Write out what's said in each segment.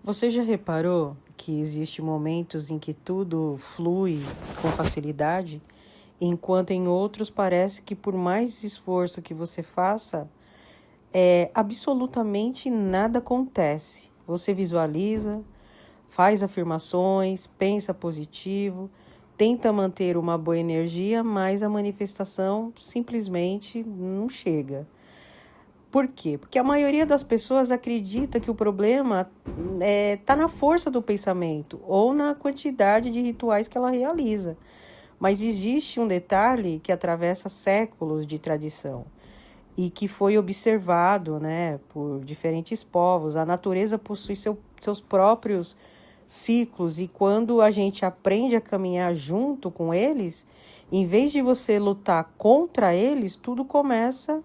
Você já reparou que existem momentos em que tudo flui com facilidade, enquanto em outros parece que por mais esforço que você faça, absolutamente nada acontece. Você visualiza, faz afirmações, pensa positivo, tenta manter uma boa energia, mas a manifestação simplesmente não chega. Por quê? Porque a maioria das pessoas acredita que o problema está na força do pensamento ou na quantidade de rituais que ela realiza. Mas existe um detalhe que atravessa séculos de tradição e que foi observado, né, por diferentes povos. A natureza possui seus próprios ciclos e quando a gente aprende a caminhar junto com eles, em vez de você lutar contra eles, tudo começa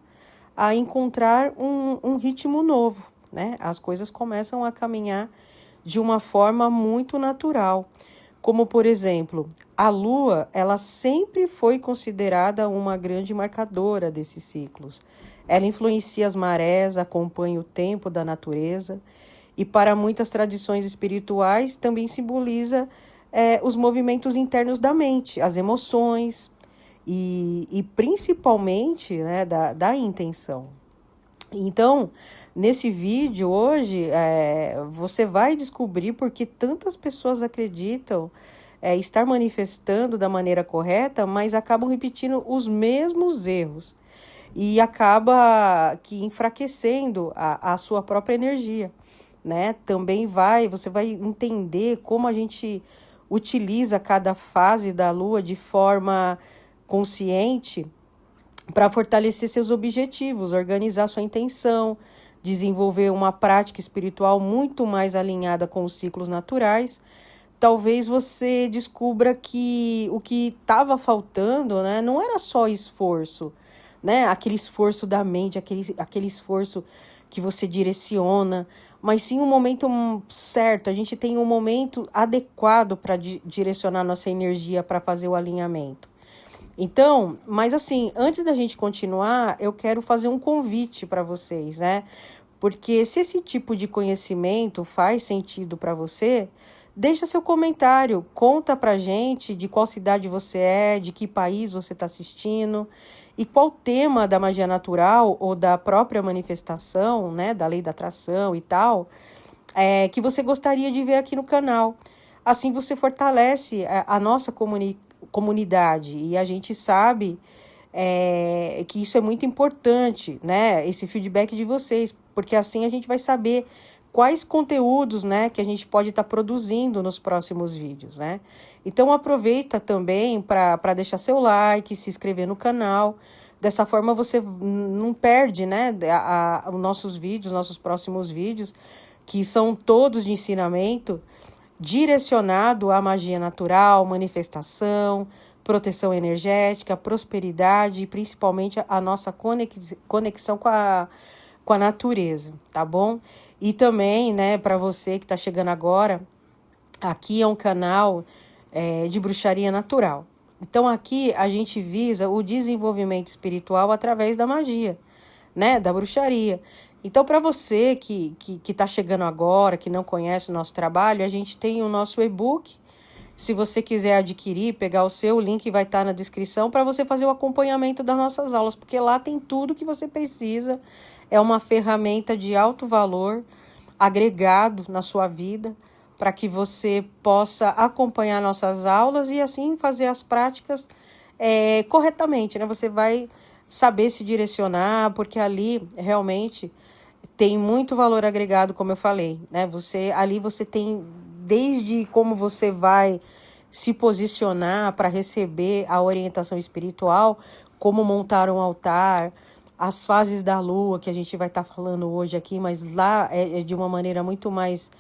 a encontrar um ritmo novo, né? As coisas começam a caminhar de uma forma muito natural. Como, por exemplo, a Lua, ela sempre foi considerada uma grande marcadora desses ciclos. Ela influencia as marés, acompanha o tempo da natureza e, para muitas tradições espirituais, também simboliza os movimentos internos da mente, as emoções, e principalmente, né, da intenção. Então, nesse vídeo hoje, você vai descobrir porque tantas pessoas acreditam estar manifestando da maneira correta, mas acabam repetindo os mesmos erros e acaba que enfraquecendo a sua própria energia, né? Também você vai entender como a gente utiliza cada fase da lua de forma consciente para fortalecer seus objetivos, organizar sua intenção, desenvolver uma prática espiritual muito mais alinhada com os ciclos naturais. Talvez você descubra que o que estava faltando, né, não era só esforço, né, aquele esforço da mente, aquele esforço que você direciona, mas sim um momento certo. A gente tem um momento adequado para direcionar nossa energia para fazer o alinhamento. Então, mas assim, antes da gente continuar, eu quero fazer um convite para vocês, né? Porque se esse tipo de conhecimento faz sentido para você, deixa seu comentário, conta pra gente de qual cidade você é, de que país você está assistindo e qual tema da magia natural ou da própria manifestação, né, da lei da atração e tal, que você gostaria de ver aqui no canal. Assim você fortalece a nossa comunidade e a gente sabe que isso é muito importante, né? Esse feedback de vocês, porque assim a gente vai saber quais conteúdos, né, que a gente pode estar produzindo nos próximos vídeos, né? Então aproveita também para deixar seu like, se inscrever no canal. Dessa forma você não perde, né, os nossos vídeos, nossos próximos vídeos, que são todos de ensinamento, direcionado à magia natural, manifestação, proteção energética, prosperidade e principalmente a nossa conexão com a natureza, tá bom? E também, né, para você que está chegando agora, aqui é um canal de bruxaria natural. Então aqui a gente visa o desenvolvimento espiritual através da magia, né, da bruxaria. Então, para você que está chegando agora, que não conhece o nosso trabalho, a gente tem o nosso e-book. Se você quiser adquirir, pegar o seu, link vai estar na descrição para você fazer o acompanhamento das nossas aulas, porque lá tem tudo que você precisa. É uma ferramenta de alto valor, agregado na sua vida, para que você possa acompanhar nossas aulas e assim fazer as práticas corretamente, né? Você vai saber se direcionar, porque ali realmente tem muito valor agregado, como eu falei, né? Ali você tem desde como você vai se posicionar para receber a orientação espiritual, como montar um altar, as fases da lua, que a gente vai estar falando hoje aqui, mas lá é de uma maneira muito mais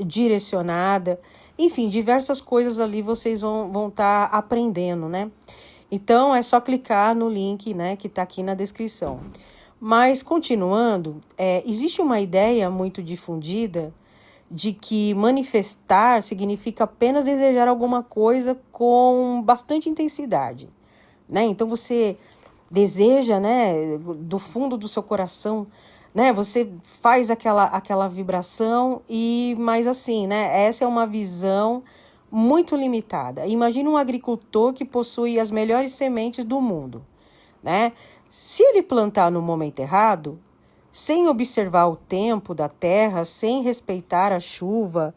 direcionada. Enfim, diversas coisas ali vocês vão estar aprendendo, né? Então, é só clicar no link, né, que está aqui na descrição. Mas, continuando, existe uma ideia muito difundida de que manifestar significa apenas desejar alguma coisa com bastante intensidade, né? Então, você deseja, né, do fundo do seu coração, né? Você faz aquela vibração mas assim, né? Essa é uma visão muito limitada. Imagina um agricultor que possui as melhores sementes do mundo, né? Se ele plantar no momento errado, sem observar o tempo da terra, sem respeitar a chuva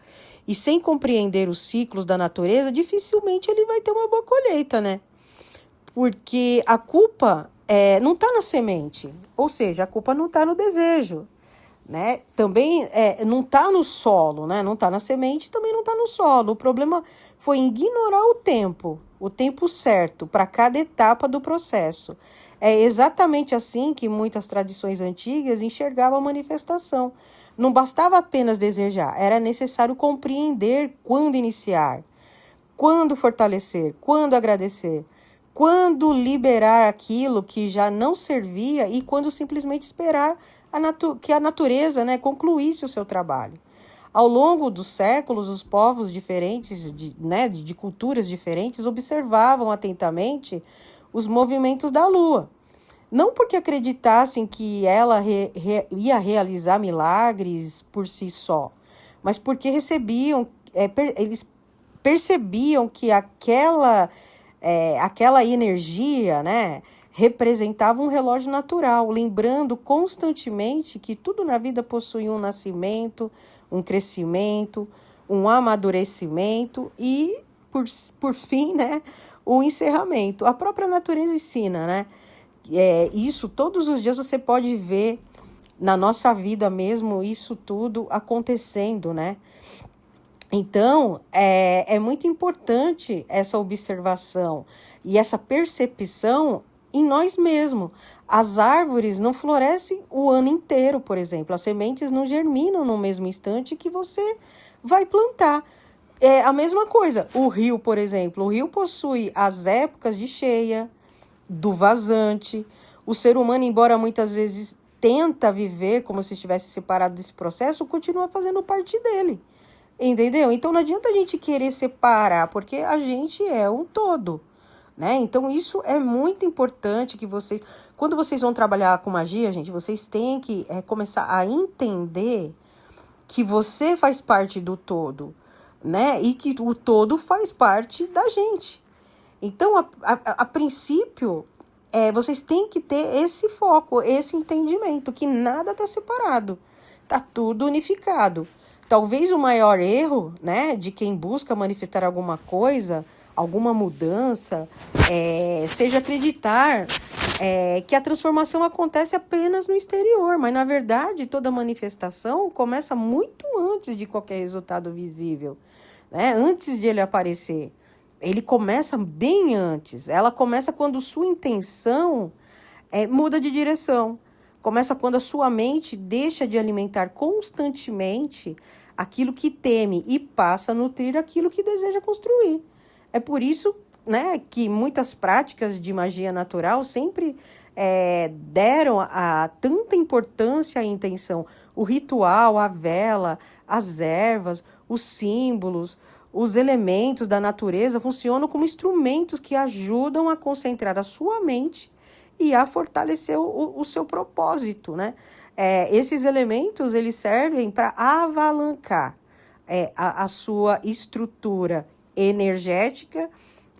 e sem compreender os ciclos da natureza, dificilmente ele vai ter uma boa colheita, né? Porque a culpa não está na semente, ou seja, a culpa não está no desejo, né? Também não está no solo, né? Não está na semente, também não está no solo. O problema foi ignorar o tempo certo para cada etapa do processo. É exatamente assim que muitas tradições antigas enxergavam a manifestação. Não bastava apenas desejar, era necessário compreender quando iniciar, quando fortalecer, quando agradecer, quando liberar aquilo que já não servia e quando simplesmente esperar que a natureza, né, concluísse o seu trabalho. Ao longo dos séculos, os povos diferentes, de culturas diferentes, observavam atentamente os movimentos da lua. Não porque acreditassem que ela ia realizar milagres por si só, mas porque eles percebiam que aquela energia, né, representava um relógio natural, lembrando constantemente que tudo na vida possui um nascimento, um crescimento, um amadurecimento e, por fim, né, o encerramento. A própria natureza ensina, né? Isso todos os dias você pode ver na nossa vida mesmo, isso tudo acontecendo, né? Então, é muito importante essa observação e essa percepção em nós mesmos. As árvores não florescem o ano inteiro, por exemplo. As sementes não germinam no mesmo instante que você vai plantar. É a mesma coisa. O rio, por exemplo. O rio possui as épocas de cheia, do vazante. O ser humano, embora muitas vezes tenta viver como se estivesse separado desse processo, continua fazendo parte dele. Entendeu? Então não adianta a gente querer separar, porque a gente é um todo, né? Então isso é muito importante que vocês, quando vocês vão trabalhar com magia, gente, vocês têm que começar a entender que você faz parte do todo, né? E que o todo faz parte da gente. Então, a princípio, vocês têm que ter esse foco, esse entendimento, que nada está separado, está tudo unificado. Talvez o maior erro, né, de quem busca manifestar alguma coisa, alguma mudança, seja acreditar que a transformação acontece apenas no exterior, mas na verdade toda manifestação começa muito antes de qualquer resultado visível, né, antes de ele aparecer. Ele começa bem antes. Ela começa quando sua intenção muda de direção. Começa quando a sua mente deixa de alimentar constantemente aquilo que teme e passa a nutrir aquilo que deseja construir. É por isso, né, que muitas práticas de magia natural sempre deram tanta importância à intenção. O ritual, a vela, as ervas, os símbolos, os elementos da natureza funcionam como instrumentos que ajudam a concentrar a sua mente e a fortalecer o seu propósito, né? Esses elementos, eles servem para avalancar a sua estrutura energética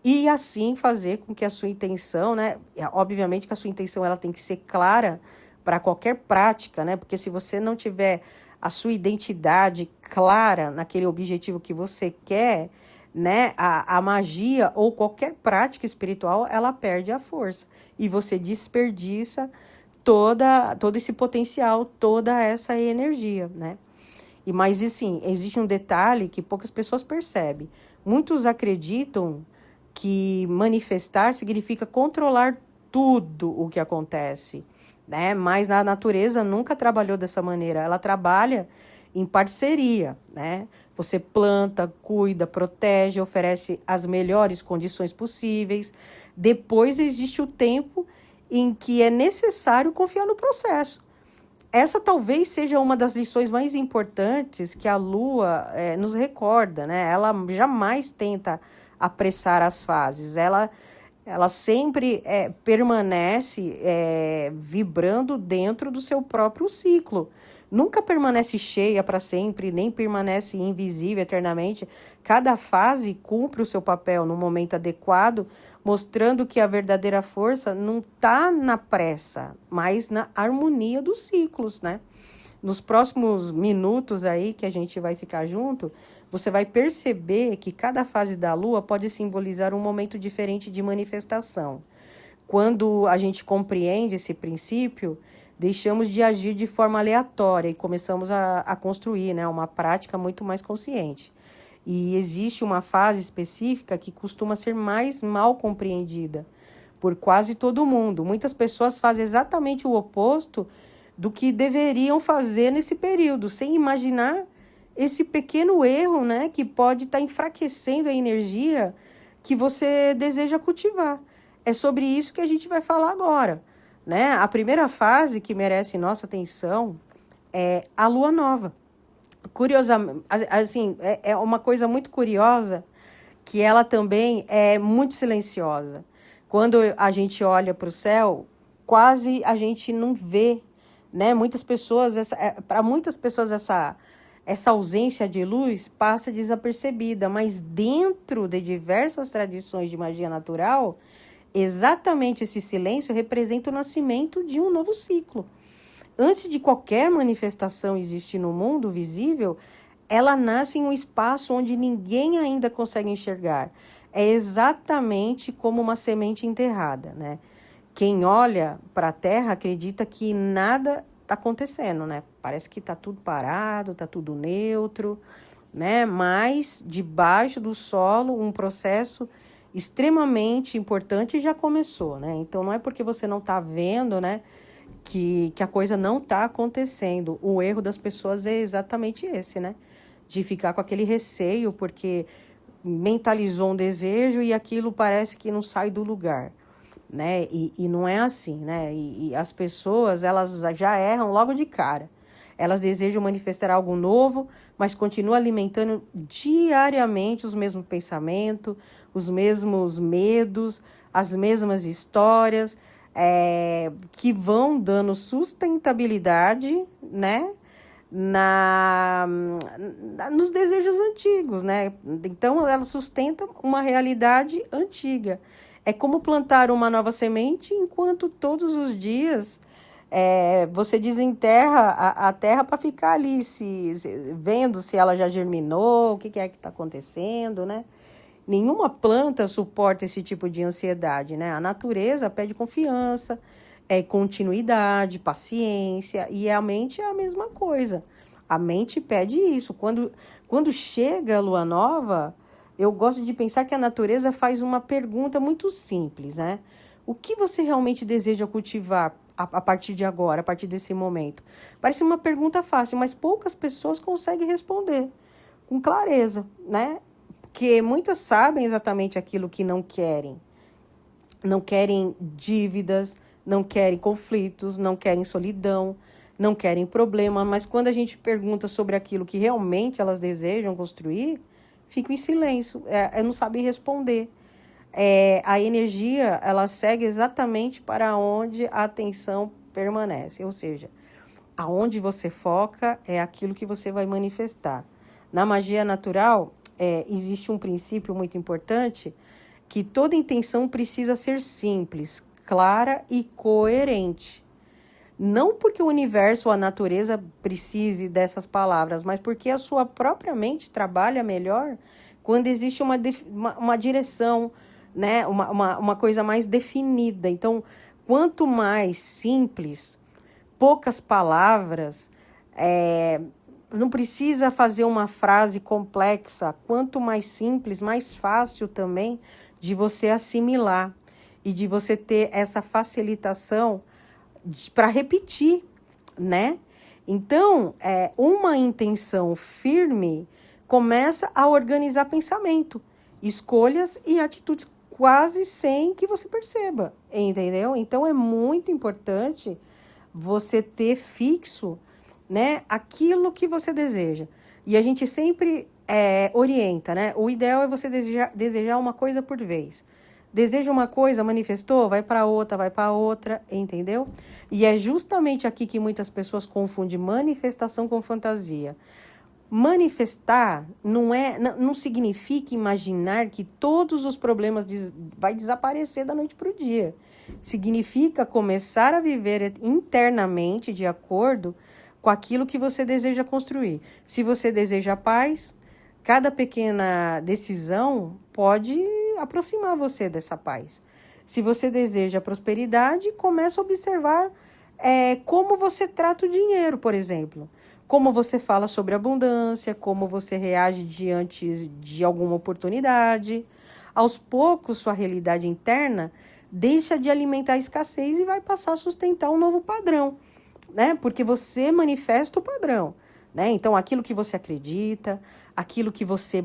e assim fazer com que a sua intenção, né? Obviamente que a sua intenção ela tem que ser clara para qualquer prática, né? Porque se você não tiver a sua identidade clara naquele objetivo que você quer, né? A magia ou qualquer prática espiritual, ela perde a força e você desperdiça todo esse potencial, toda essa energia, né? Mas, assim, existe um detalhe que poucas pessoas percebem. Muitos acreditam que manifestar significa controlar tudo o que acontece, né? Mas a natureza nunca trabalhou dessa maneira. Ela trabalha em parceria, né? Você planta, cuida, protege, oferece as melhores condições possíveis. Depois existe o tempo em que é necessário confiar no processo. Essa talvez seja uma das lições mais importantes que a Lua nos recorda, né? Ela jamais tenta apressar as fases. Ela Ela sempre permanece vibrando dentro do seu próprio ciclo. Nunca permanece cheia para sempre, nem permanece invisível eternamente. Cada fase cumpre o seu papel no momento adequado, mostrando que a verdadeira força não está na pressa, mas na harmonia dos ciclos, né? Nos próximos minutos aí que a gente vai ficar junto, você vai perceber que cada fase da Lua pode simbolizar um momento diferente de manifestação. Quando a gente compreende esse princípio, deixamos de agir de forma aleatória e começamos a construir, né, uma prática muito mais consciente. E existe uma fase específica que costuma ser mais mal compreendida por quase todo mundo. Muitas pessoas fazem exatamente o oposto do que deveriam fazer nesse período, sem imaginar esse pequeno erro, né, que pode estar enfraquecendo a energia que você deseja cultivar. É sobre isso que a gente vai falar agora, né? A primeira fase que merece nossa atenção é a lua nova. Curiosamente, assim, é uma coisa muito curiosa que ela também é muito silenciosa. Quando a gente olha para o céu, quase a gente não vê, né? Para muitas pessoas essa ausência de luz passa desapercebida, mas dentro de diversas tradições de magia natural, exatamente esse silêncio representa o nascimento de um novo ciclo. Antes de qualquer manifestação existir no mundo visível, ela nasce em um espaço onde ninguém ainda consegue enxergar. É exatamente como uma semente enterrada, né? Quem olha para a Terra acredita que nada está acontecendo, né? Parece que está tudo parado, está tudo neutro, né? Mas debaixo do solo, um processo extremamente importante já começou, né? Então não é porque você não está vendo, né, que a coisa não está acontecendo. O erro das pessoas é exatamente esse, né? De ficar com aquele receio porque mentalizou um desejo e aquilo parece que não sai do lugar, né? E não é assim, né? E as pessoas, elas já erram logo de cara. Elas desejam manifestar algo novo, mas continuam alimentando diariamente os mesmos pensamentos, os mesmos medos, as mesmas histórias, que vão dando sustentabilidade, né? Nos desejos antigos, né? Então, ela sustenta uma realidade antiga. É como plantar uma nova semente enquanto todos os dias você desenterra a terra para ficar ali vendo se ela já germinou, o que é que está acontecendo, né? Nenhuma planta suporta esse tipo de ansiedade, né? A natureza pede confiança, continuidade, paciência, e a mente é a mesma coisa. A mente pede isso. Quando chega a lua nova, eu gosto de pensar que a natureza faz uma pergunta muito simples, né? O que você realmente deseja cultivar a partir de agora, a partir desse momento? Parece uma pergunta fácil, mas poucas pessoas conseguem responder com clareza, né? Porque muitas sabem exatamente aquilo que não querem. Não querem dívidas, não querem conflitos, não querem solidão, não querem problema, mas quando a gente pergunta sobre aquilo que realmente elas desejam construir, ficam em silêncio, não sabem responder. A energia, ela segue exatamente para onde a atenção permanece, ou seja, aonde você foca é aquilo que você vai manifestar. Na magia natural, existe um princípio muito importante, que toda intenção precisa ser simples, clara e coerente. Não porque o universo ou a natureza precise dessas palavras, mas porque a sua própria mente trabalha melhor quando existe uma direção, né? Uma coisa mais definida. Então, quanto mais simples, poucas palavras, não precisa fazer uma frase complexa. Quanto mais simples, mais fácil também de você assimilar e de você ter essa facilitação para repetir, né? Então, uma intenção firme começa a organizar pensamento, escolhas e atitudes quase sem que você perceba, entendeu? Então, é muito importante você ter fixo, né, aquilo que você deseja. E a gente sempre orienta, né? O ideal é você desejar uma coisa por vez. Deseja uma coisa, manifestou, vai para outra, entendeu? E é justamente aqui que muitas pessoas confundem manifestação com fantasia. Manifestar não significa imaginar que todos os problemas vai desaparecer da noite para o dia. Significa começar a viver internamente de acordo com aquilo que você deseja construir. Se você deseja paz, cada pequena decisão pode aproximar você dessa paz. Se você deseja prosperidade, começa a observar como você trata o dinheiro, por exemplo. Como você fala sobre abundância, como você reage diante de alguma oportunidade. Aos poucos, sua realidade interna deixa de alimentar a escassez e vai passar a sustentar um novo padrão, né? Porque você manifesta o padrão, né? Então, aquilo que você acredita, aquilo que você...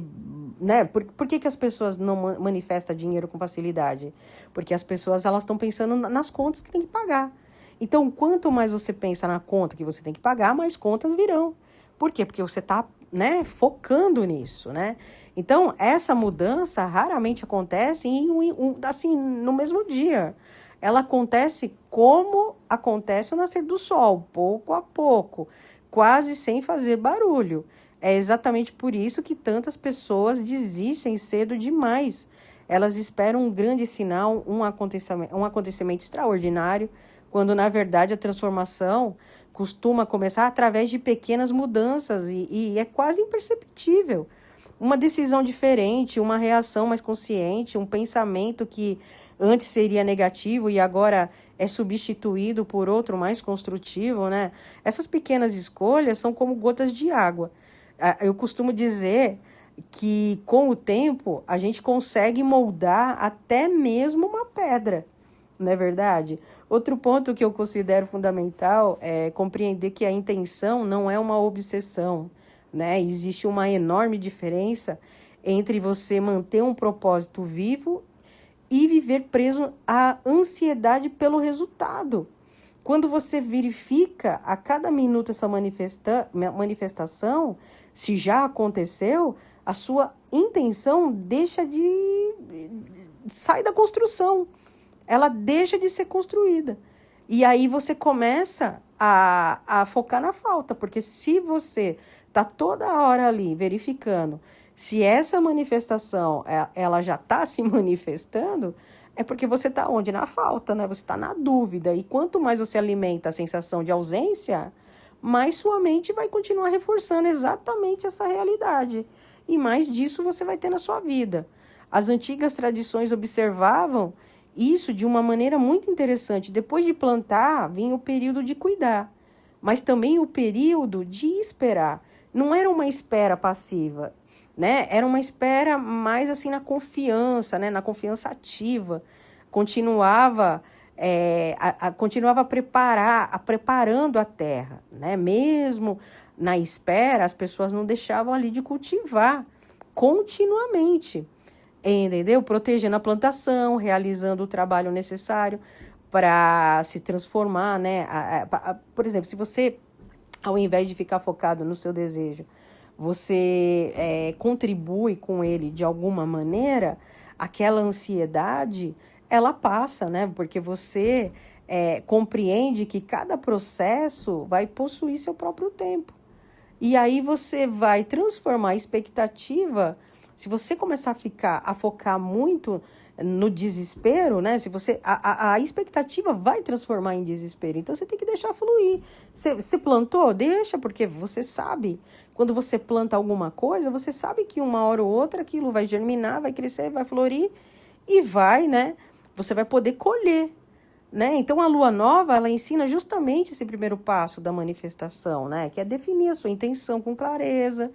né? Por que as pessoas não manifestam dinheiro com facilidade? Porque as pessoas elas estão pensando nas contas que tem que pagar. Então, quanto mais você pensa na conta que você tem que pagar, mais contas virão. Por quê? Porque você está, né, focando nisso, né? Então, essa mudança raramente acontece assim, no mesmo dia. Ela acontece como acontece o nascer do sol, pouco a pouco, quase sem fazer barulho. É exatamente por isso que tantas pessoas desistem cedo demais. Elas esperam um grande sinal, um acontecimento extraordinário, quando, na verdade, a transformação costuma começar através de pequenas mudanças e é quase imperceptível. Uma decisão diferente, uma reação mais consciente, um pensamento que antes seria negativo e agora é substituído por outro mais construtivo, né? Essas pequenas escolhas são como gotas de água. Eu costumo dizer que, com o tempo, a gente consegue moldar até mesmo uma pedra, não é verdade? Outro ponto que eu considero fundamental é compreender que a intenção não é uma obsessão, né? Existe uma enorme diferença entre você manter um propósito vivo e viver preso à ansiedade pelo resultado. Quando você verifica a cada minuto essa manifestação, se já aconteceu, a sua intenção sai da construção. Ela deixa de ser construída. E aí você começa a focar na falta, porque se você está toda hora ali verificando se essa manifestação ela já está se manifestando, é porque você está onde? Na falta, né? Você está na dúvida. E quanto mais você alimenta a sensação de ausência, mais sua mente vai continuar reforçando exatamente essa realidade. E mais disso você vai ter na sua vida. As antigas tradições observavam isso de uma maneira muito interessante. Depois de plantar, vinha o período de cuidar, mas também o período de esperar. Não era uma espera passiva, né? Era uma espera mais assim na confiança, né? Na confiança ativa. Continuava preparando a terra, né? Mesmo na espera, as pessoas não deixavam ali de cultivar continuamente. Entendeu? Protegendo a plantação, realizando o trabalho necessário para se transformar, né? Por exemplo, se você, ao invés de ficar focado no seu desejo, você contribui com ele de alguma maneira, aquela ansiedade, ela passa, né? Porque você compreende que cada processo vai possuir seu próprio tempo. E aí você vai transformar a expectativa. Se você começar a focar muito no desespero, né? Se você a expectativa vai transformar em desespero. Então você tem que deixar fluir. Você plantou? Deixa, porque você sabe. Quando você planta alguma coisa, você sabe que uma hora ou outra aquilo vai germinar, vai crescer, vai florir e vai, né? Você vai poder colher, né? Então a lua nova, ela ensina justamente esse primeiro passo da manifestação, né? Que é definir a sua intenção com clareza,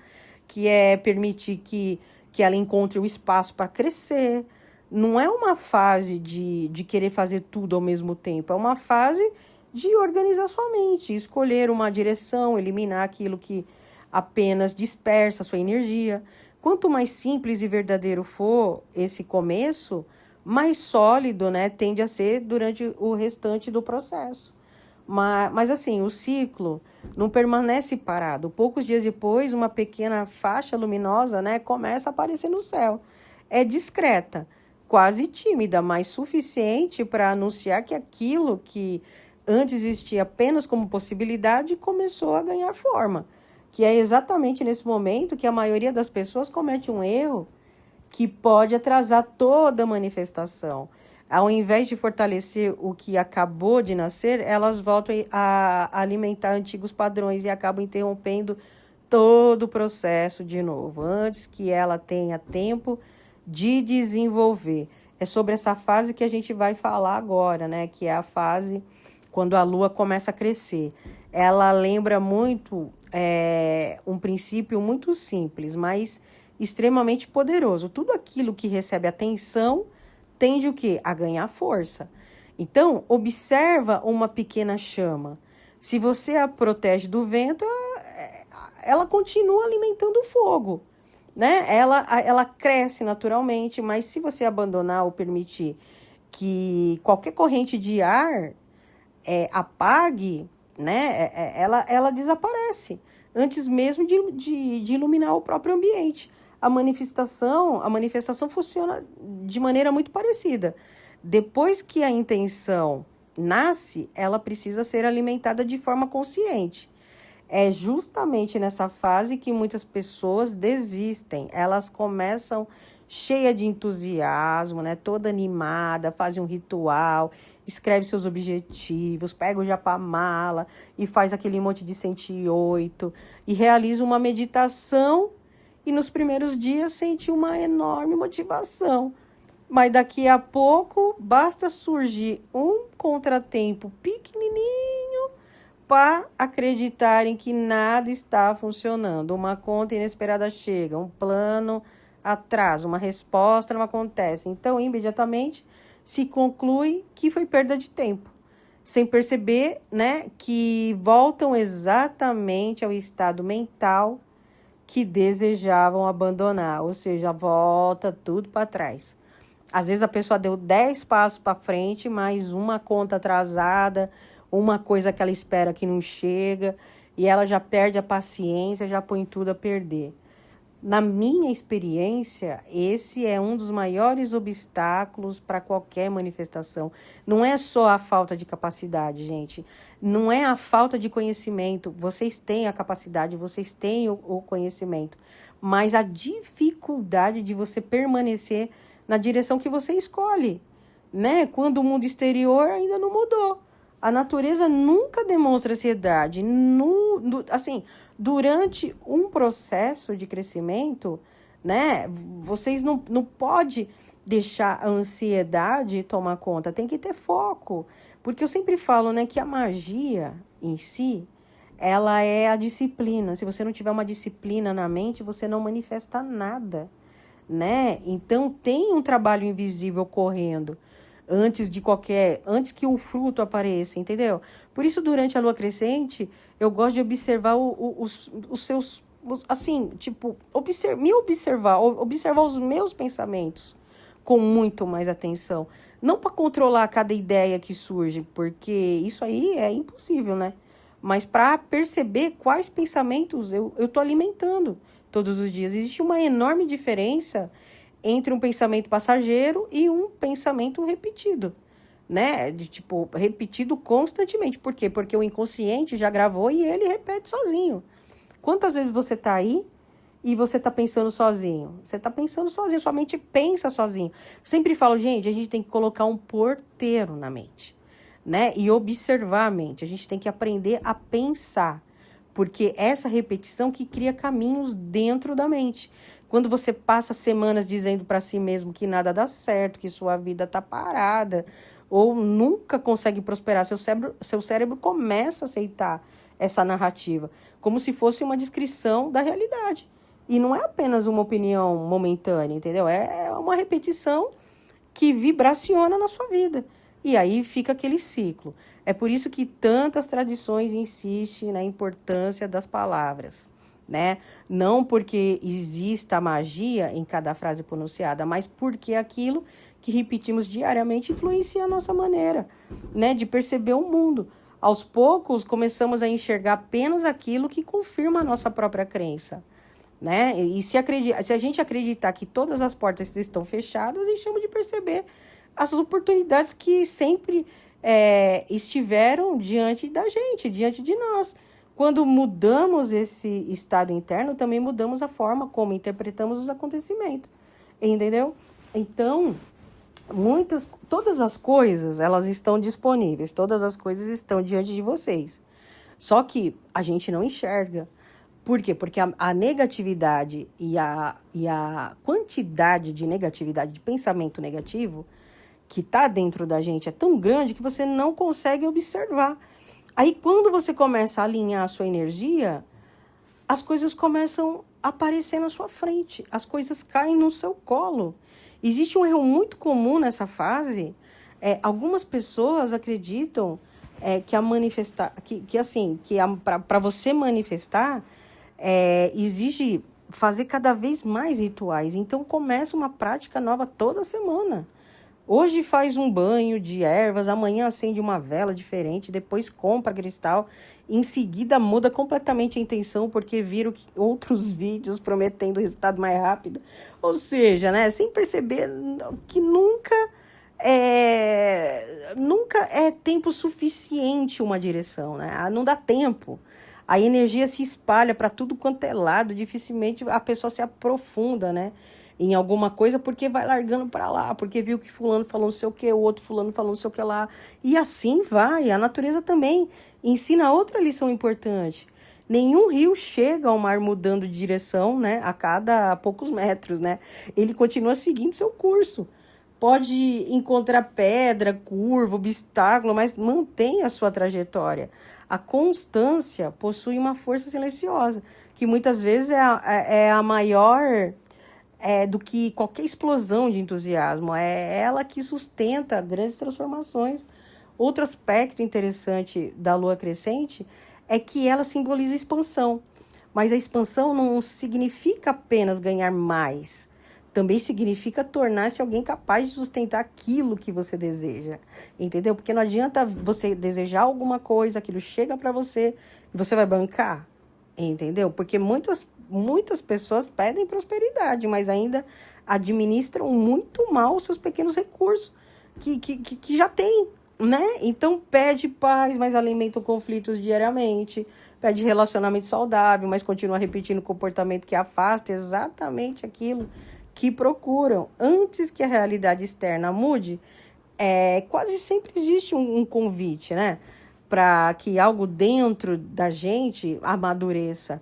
que é permitir que ela encontre o espaço para crescer. Não é uma fase de querer fazer tudo ao mesmo tempo, é uma fase de organizar sua mente, escolher uma direção, eliminar aquilo que apenas dispersa a sua energia. Quanto mais simples e verdadeiro for esse começo, mais sólido, né, tende a ser durante o restante do processo. Mas assim, o ciclo não permanece parado. Poucos dias depois, uma pequena faixa luminosa, né, começa a aparecer no céu. É discreta, quase tímida, mas suficiente para anunciar que aquilo que antes existia apenas como possibilidade começou a ganhar forma. Que é exatamente nesse momento que a maioria das pessoas comete um erro que pode atrasar toda a manifestação. Ao invés de fortalecer o que acabou de nascer, elas voltam a alimentar antigos padrões e acabam interrompendo todo o processo de novo, antes que ela tenha tempo de desenvolver. É sobre essa fase que a gente vai falar agora, né? Que é a fase quando a lua começa a crescer. Ela lembra muito um princípio muito simples, mas extremamente poderoso. Tudo aquilo que recebe atenção tende o quê? A ganhar força. Então, observa uma pequena chama. Se você a protege do vento, ela continua alimentando o fogo, né? Ela cresce naturalmente, mas se você abandonar ou permitir que qualquer corrente de ar apague, né? Ela desaparece antes mesmo de iluminar o próprio ambiente. A manifestação funciona de maneira muito parecida. Depois que a intenção nasce, ela precisa ser alimentada de forma consciente. É justamente nessa fase que muitas pessoas desistem. Elas começam cheia de entusiasmo, né? Toda animada, fazem um ritual, escreve seus objetivos, pega o japamala e faz aquele monte de 108 e realiza uma meditação. E nos primeiros dias sente uma enorme motivação. Mas daqui a pouco basta surgir um contratempo pequenininho para acreditarem que nada está funcionando. Uma conta inesperada chega, um plano atrasa, uma resposta não acontece. Então, imediatamente, se conclui que foi perda de tempo. Sem perceber, né, que voltam exatamente ao estado mental que desejavam abandonar, ou seja, volta tudo para trás. Às vezes a pessoa deu 10 passos para frente, mas uma conta atrasada, uma coisa que ela espera que não chega, e ela já perde a paciência, já põe tudo a perder. Na minha experiência, esse é um dos maiores obstáculos para qualquer manifestação. Não é só a falta de capacidade, gente. Não é a falta de conhecimento. Vocês têm a capacidade, vocês têm o conhecimento. Mas a dificuldade de você permanecer na direção que você escolhe, né? Quando o mundo exterior ainda não mudou. A natureza nunca demonstra ansiedade. Assim, durante um processo de crescimento, né? Vocês não podem deixar a ansiedade tomar conta. Tem que ter foco. Porque eu sempre falo, né, que a magia em si, ela é a disciplina. Se você não tiver uma disciplina na mente, você não manifesta nada, né? Então, tem um trabalho invisível ocorrendo antes que o fruto apareça, entendeu? Por isso, durante a lua crescente, eu gosto de observar os seus, assim, tipo, observar os meus pensamentos com muito mais atenção. Não para controlar cada ideia que surge, porque isso aí é impossível, né? Mas para perceber quais pensamentos eu estou alimentando todos os dias. Existe uma enorme diferença entre um pensamento passageiro e um pensamento repetido, né? Repetido constantemente. Por quê? Porque o inconsciente já gravou e ele repete sozinho. Quantas vezes você está aí e você está pensando sozinho? Você está pensando sozinho, sua mente pensa sozinho. Sempre falo, gente, a gente tem que colocar um porteiro na mente, né? E observar a mente. A gente tem que aprender a pensar, porque essa repetição que cria caminhos dentro da mente. Quando você passa semanas dizendo para si mesmo que nada dá certo, que sua vida está parada, ou nunca consegue prosperar, seu cérebro começa a aceitar essa narrativa, como se fosse uma descrição da realidade. E não é apenas uma opinião momentânea, entendeu? É uma repetição que vibraciona na sua vida. E aí fica aquele ciclo. É por isso que tantas tradições insistem na importância das palavras, né? Não porque exista magia em cada frase pronunciada, mas porque aquilo que repetimos diariamente influencia a nossa maneira, né, de perceber o mundo. Aos poucos, começamos a enxergar apenas aquilo que confirma a nossa própria crença. né? E se a gente acreditar que todas as portas estão fechadas, deixamos de perceber as oportunidades que sempre estiveram diante da gente, diante de nós. Quando mudamos esse estado interno, também mudamos a forma como interpretamos os acontecimentos, entendeu? Então, todas as coisas, elas estão disponíveis, todas as coisas estão diante de vocês. Só que a gente não enxerga. Por quê? Porque a negatividade e a quantidade de negatividade, de pensamento negativo, que está dentro da gente é tão grande que você não consegue observar. Aí, quando você começa a alinhar a sua energia, as coisas começam a aparecer na sua frente, as coisas caem no seu colo. Existe um erro muito comum nessa fase. Algumas pessoas acreditam para você manifestar, exige fazer cada vez mais rituais. Então, começa uma prática nova toda semana. Hoje faz um banho de ervas, amanhã acende uma vela diferente, depois compra cristal, em seguida muda completamente a intenção porque viram outros vídeos prometendo resultado mais rápido. Ou seja, né, sem perceber que nunca é tempo suficiente uma direção, né? Não dá tempo. A energia se espalha para tudo quanto é lado, dificilmente a pessoa se aprofunda, né, em alguma coisa, porque vai largando para lá, porque viu que fulano falou não sei o que, o outro fulano falou não sei o que lá, e assim vai. A natureza também ensina outra lição importante. Nenhum rio chega ao mar mudando de direção, né, a cada poucos metros, né? Ele continua seguindo seu curso. Pode encontrar pedra, curva, obstáculo, mas mantém a sua trajetória. A constância possui uma força silenciosa, que muitas vezes é a maior do que qualquer explosão de entusiasmo. É ela que sustenta grandes transformações. Outro aspecto interessante da lua crescente é que ela simboliza expansão. Mas a expansão não significa apenas ganhar mais. Também significa tornar-se alguém capaz de sustentar aquilo que você deseja. Entendeu? Porque não adianta você desejar alguma coisa, aquilo chega para você e você vai bancar. Entendeu? Porque muitas pessoas pedem prosperidade, mas ainda administram muito mal os seus pequenos recursos que já tem, né? Então pede paz, mas alimenta conflitos diariamente, pede relacionamento saudável, mas continua repetindo comportamento que afasta exatamente aquilo que procuram. Antes que a realidade externa mude, quase sempre existe um convite, né, para que algo dentro da gente amadureça.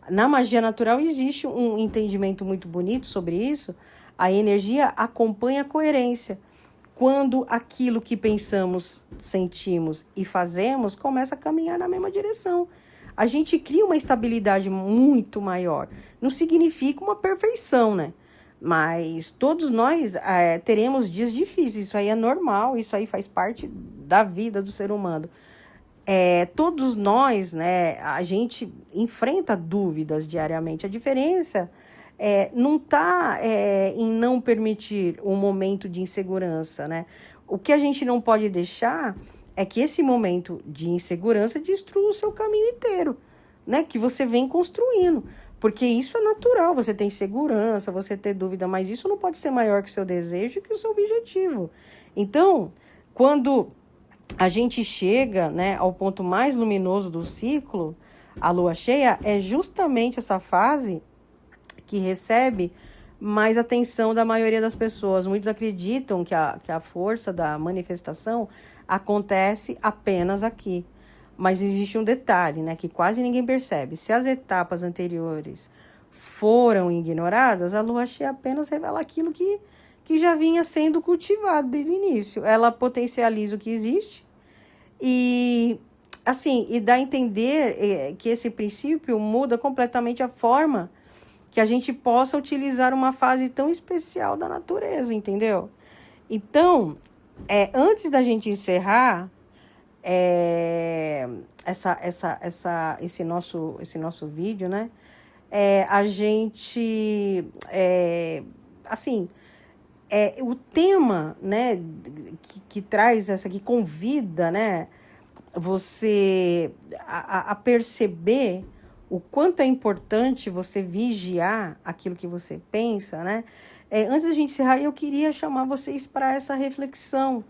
Na magia natural existe um entendimento muito bonito sobre isso. A energia acompanha a coerência. Quando aquilo que pensamos, sentimos e fazemos começa a caminhar na mesma direção, a gente cria uma estabilidade muito maior. Não significa uma perfeição, né? Mas todos nós teremos dias difíceis. Isso aí é normal, isso aí faz parte da vida do ser humano. Todos nós, né, a gente enfrenta dúvidas diariamente. A diferença não está em não permitir um momento de insegurança, né? O que a gente não pode deixar é que esse momento de insegurança destrua o seu caminho inteiro, né? Que você vem construindo. Porque isso é natural, você tem segurança, você ter dúvida, mas isso não pode ser maior que o seu desejo e que o seu objetivo. Então, quando a gente chega, né, ao ponto mais luminoso do ciclo, a lua cheia é justamente essa fase que recebe mais atenção da maioria das pessoas. Muitos acreditam que a força da manifestação acontece apenas aqui. Mas existe um detalhe, né, que quase ninguém percebe. Se as etapas anteriores foram ignoradas, a lua cheia apenas revela aquilo que já vinha sendo cultivado desde o início. Ela potencializa o que existe e dá a entender que esse princípio muda completamente a forma que a gente possa utilizar uma fase tão especial da natureza, entendeu? Então, antes da gente encerrar esse nosso vídeo, né? A gente, o tema, né, que traz que convida, né, você a perceber o quanto é importante você vigiar aquilo que você pensa, né? Antes da gente encerrar, eu queria chamar vocês para essa reflexão,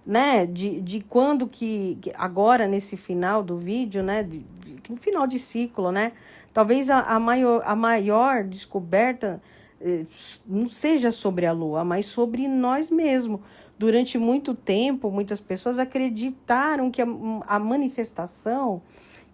né? De quando agora nesse final do vídeo, né? No final de ciclo, né? Talvez a maior descoberta não seja sobre a Lua, mas sobre nós mesmos. Durante muito tempo, muitas pessoas acreditaram que a manifestação,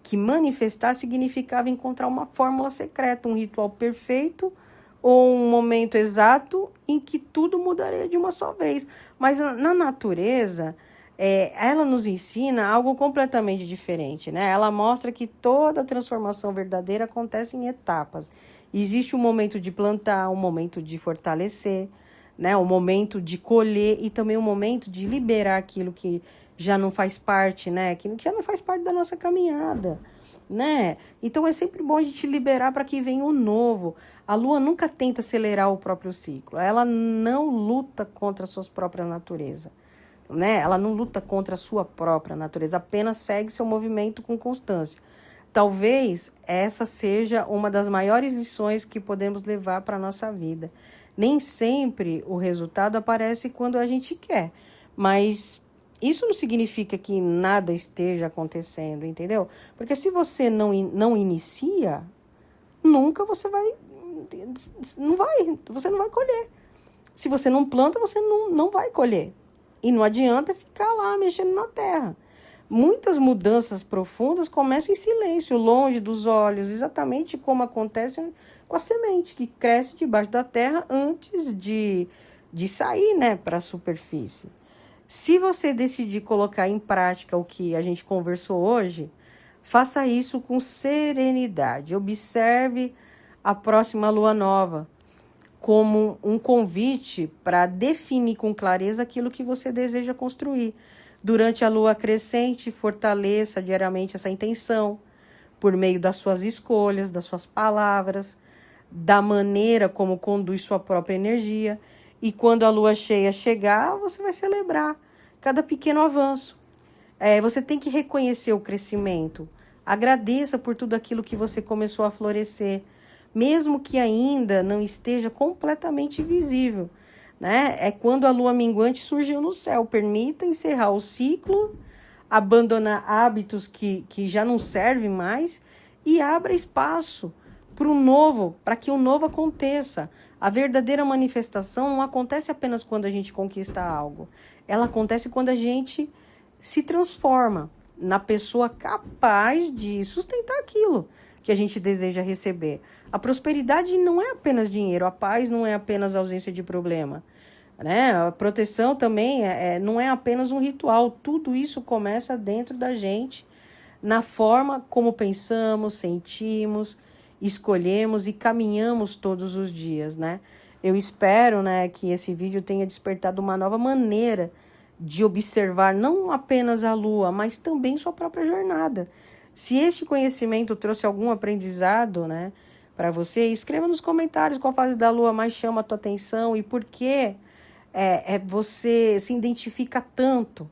que manifestar significava encontrar uma fórmula secreta, um ritual perfeito ou um momento exato em que tudo mudaria de uma só vez. Mas na natureza, ela nos ensina algo completamente diferente, né? Ela mostra que toda transformação verdadeira acontece em etapas. Existe um momento de plantar, um momento de fortalecer, né? Um momento de colher e também um momento de liberar aquilo que já não faz parte, né? Que já não faz parte da nossa caminhada, né? Então é sempre bom a gente liberar para que venha o novo. A Lua nunca tenta acelerar o próprio ciclo. Ela não luta contra as suas próprias naturezas, né? Ela não luta contra a sua própria natureza, apenas segue seu movimento com constância. Talvez essa seja uma das maiores lições que podemos levar para a nossa vida. Nem sempre o resultado aparece quando a gente quer, mas isso não significa que nada esteja acontecendo, entendeu? Porque se você não inicia, nunca você não vai colher. Se você não planta, você não vai colher. E não adianta ficar lá mexendo na terra. Muitas mudanças profundas começam em silêncio, longe dos olhos, exatamente como acontece com a semente, que cresce debaixo da terra antes de sair, né, para a superfície. Se você decidir colocar em prática o que a gente conversou hoje, faça isso com serenidade. Observe a próxima lua nova como um convite para definir com clareza aquilo que você deseja construir. Durante a lua crescente, fortaleça diariamente essa intenção, por meio das suas escolhas, das suas palavras, da maneira como conduz sua própria energia. E quando a lua cheia chegar, você vai celebrar cada pequeno avanço. Você tem que reconhecer o crescimento. Agradeça por tudo aquilo que você começou a florescer, mesmo que ainda não esteja completamente visível, né? É quando a lua minguante surgiu no céu. Permita encerrar o ciclo, abandonar hábitos que já não servem mais e abra espaço para o novo, para que o novo aconteça. A verdadeira manifestação não acontece apenas quando a gente conquista algo. Ela acontece quando a gente se transforma na pessoa capaz de sustentar aquilo que a gente deseja receber. A prosperidade não é apenas dinheiro, a paz não é apenas ausência de problema, né? A proteção também não é apenas um ritual. Tudo isso começa dentro da gente, na forma como pensamos, sentimos, escolhemos e caminhamos todos os dias, né? Eu espero, né, que esse vídeo tenha despertado uma nova maneira de observar não apenas a lua, mas também sua própria jornada. Se este conhecimento trouxe algum aprendizado, né, para você, escreva nos comentários qual fase da lua mais chama a tua atenção e por que você se identifica tanto,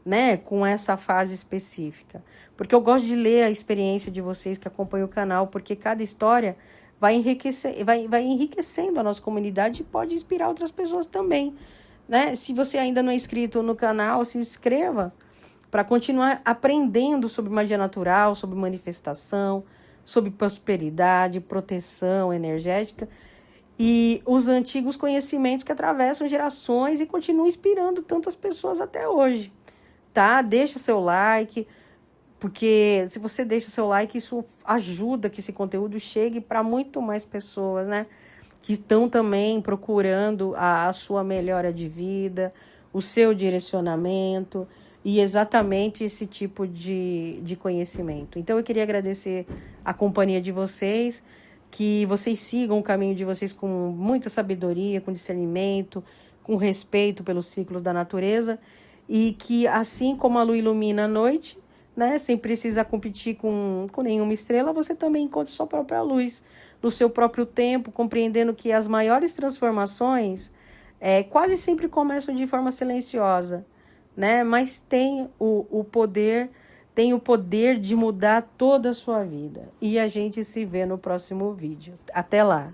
né, com essa fase específica. Porque eu gosto de ler a experiência de vocês que acompanham o canal, porque cada história vai enriquecendo a nossa comunidade e pode inspirar outras pessoas também, né? Se você ainda não é inscrito no canal, se inscreva para continuar aprendendo sobre magia natural, sobre manifestação, sobre prosperidade, proteção energética e os antigos conhecimentos que atravessam gerações e continuam inspirando tantas pessoas até hoje, tá? Deixa seu like, porque se você deixa o seu like, isso ajuda que esse conteúdo chegue para muito mais pessoas, né? Que estão também procurando a sua melhora de vida, o seu direcionamento e exatamente esse tipo de conhecimento. Então, eu queria agradecer a companhia de vocês, que vocês sigam o caminho de vocês com muita sabedoria, com discernimento, com respeito pelos ciclos da natureza e que, assim como a lua ilumina a noite, né, sem precisar competir com nenhuma estrela, você também encontra sua própria luz no seu próprio tempo, compreendendo que as maiores transformações quase sempre começam de forma silenciosa, né, mas tem o poder tem o poder de mudar toda a sua vida. E a gente se vê no próximo vídeo. Até lá!